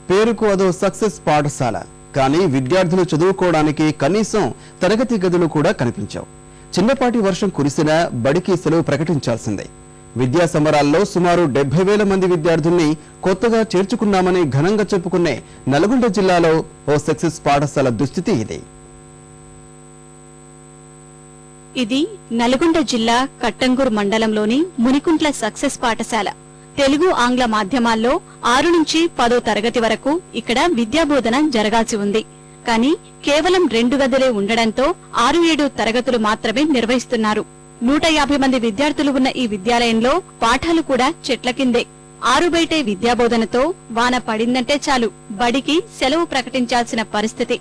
పేరుకు అదో సక్సెస్ పాఠశాల, కానీ విద్యార్థులు చదువుకోవడానికి కనీసం తరగతి గదులు కూడా కనిపించావు. చిన్నపాటి వర్షం కురిసినా బడికి సెలవు ప్రకటించాల్సిందే. విద్యా సమరాల్లో సుమారు 70,000 మంది విద్యార్థుల్ని కొత్తగా చేర్చుకున్నామని ఘనంగా చెప్పుకునే నల్గొండ జిల్లాలో ఓ సక్సెస్ పాఠశాల దుస్థితి ఇది. ఇది నల్గొండ జిల్లా కట్టంగూరు మండలంలోని మునికుంట్ల సక్సెస్ పాఠశాల. తెలుగు ఆంగ్ల మాధ్యమాల్లో 6 నుంచి 10వ తరగతి వరకు ఇక్కడ విద్యాబోధన జరగాల్సి ఉంది. కానీ కేవలం 2 గదులే ఉండడంతో 6-7 తరగతులు మాత్రమే నిర్వహిస్తున్నారు. 150 మంది విద్యార్థులు ఉన్న ఈ విద్యాలయంలో పాఠాలు కూడా చెట్ల కిందే. ఆరుబయటే విద్యాబోధనతో వాన పడిందంటే చాలు బడికి సెలవు ప్రకటించాల్సిన పరిస్థితి.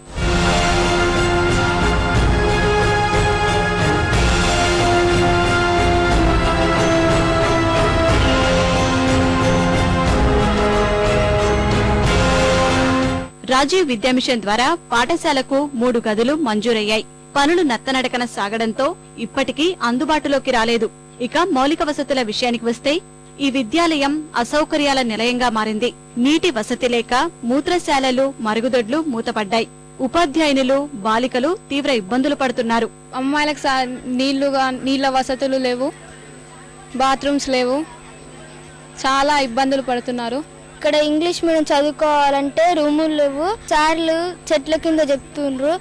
రాజీవ్ విద్యామిషన్ ద్వారా పాఠశాలకు 3 గదులు మంజూరయ్యాయి. పనులు నత్తనడకన సాగడంతో ఇప్పటికీ అందుబాటులోకి రాలేదు. ఇక మౌలిక వసతుల విషయానికి వస్తే ఈ విద్యాలయం అసౌకర్యాల నిలయంగా మారింది. నీటి వసతి లేక మూత్రశాలలు, మరుగుదొడ్లు మూతపడ్డాయి. ఉపాధ్యాయునులు, బాలికలు తీవ్ర ఇబ్బందులు పడుతున్నారు. అమ్మాయిలకు నీళ్ల వసతులు లేవు, బాత్రూమ్స్ లేవు, చాలా ఇబ్బందులు పడుతున్నారు. ఇక్కడ ఇంగ్లీష్ మీడియం చదువుకోవాలంటే రూములు లేవు. సార్లు చెట్ల కింద చెప్తుండ్రు.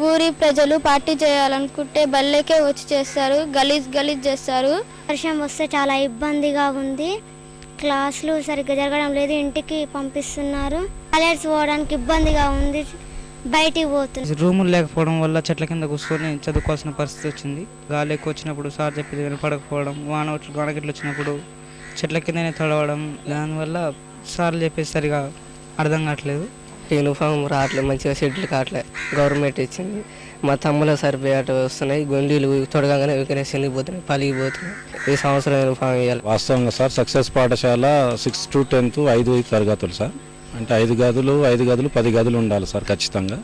ఊరి ప్రజలు పార్టీ చేయాలనుకుంటే బల్లెకే వచ్చి చేస్తారు, గలీజ్ చేస్తారు. వర్షం వస్తే చాలా ఇబ్బందిగా ఉంది. క్లాసులు సరిగ్గా జరగడం లేదు, ఇంటికి పంపిస్తున్నారు. కాలేజ్ పోవడానికి ఇబ్బందిగా ఉంది, బయటికి పోతుంది. రూములు లేకపోవడం వల్ల చెట్ల కింద కూర్చొని చదువుకోవాల్సిన పరిస్థితి వచ్చింది. గాలి ఎక్కువ వచ్చినప్పుడు సార్ చెప్పేది వినపడకపోవడం, వానగిట్లు వచ్చినప్పుడు చెట్ల కిందనే తడవడం, దానివల్ల సార్లు చెప్పేసి సరిగా అర్థం కావట్లేదు. యూనిఫామ్ రావట్లేదు, మంచిగా షెడ్యూల్ కావట్లేదు. గవర్నమెంట్ ఇచ్చింది, మా తమ్ములో సరిపోయేట వస్తున్నాయి. గొండీలు తొడగానే శనిపోతున్నాయి, పలిగిపోతున్నాయి. ఈ సంవత్సరం యూనిఫామ్ ఇవ్వాలి. వాస్తవంగా సార్ సక్సెస్ పాఠశాల 6th to 10th 5 తరగతులు సార్. అంటే 5 గదులు 10 గదులు ఉండాలి సార్ ఖచ్చితంగా.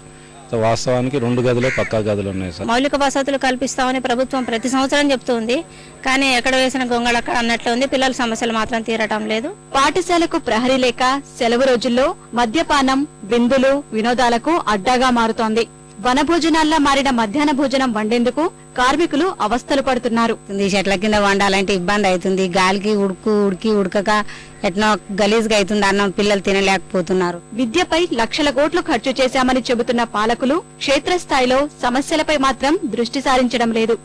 వాస్తవానికి 2 గదులే పక్కా గదులు ఉన్నాయి సార్. మౌలిక వసతులు కల్పిస్తామని ప్రభుత్వం ప్రతి సంవత్సరం చెప్తుంది, కానీ ఎక్కడ వేసిన గొంగళ అక్కడ అన్నట్లు ఉంది. పిల్లల సమస్యలు మాత్రం తీరటం లేదు. పాఠశాలకు ప్రహరీ లేక సెలవు రోజుల్లో మద్యపానం, విందులు, వినోదాలకు అడ్డాగా మారుతోంది. వనభోజనాల్లా మారిన మధ్యాహ్న భోజనం వండేందుకు కార్మికులు అవస్థలు పడుతున్నారు. చెట్ల కింద వండాలంటే ఇబ్బంది అవుతుంది. గాలికి ఉడకక ఎట్నో గలీజ్గా అవుతుంది అన్నం, పిల్లలు తినలేకపోతున్నారు. విద్యపై లక్షల కోట్లు ఖర్చు చేశామని చెబుతున్న పాలకులు క్షేత్రస్థాయిలో సమస్యలపై మాత్రం దృష్టి సారించడం లేదు.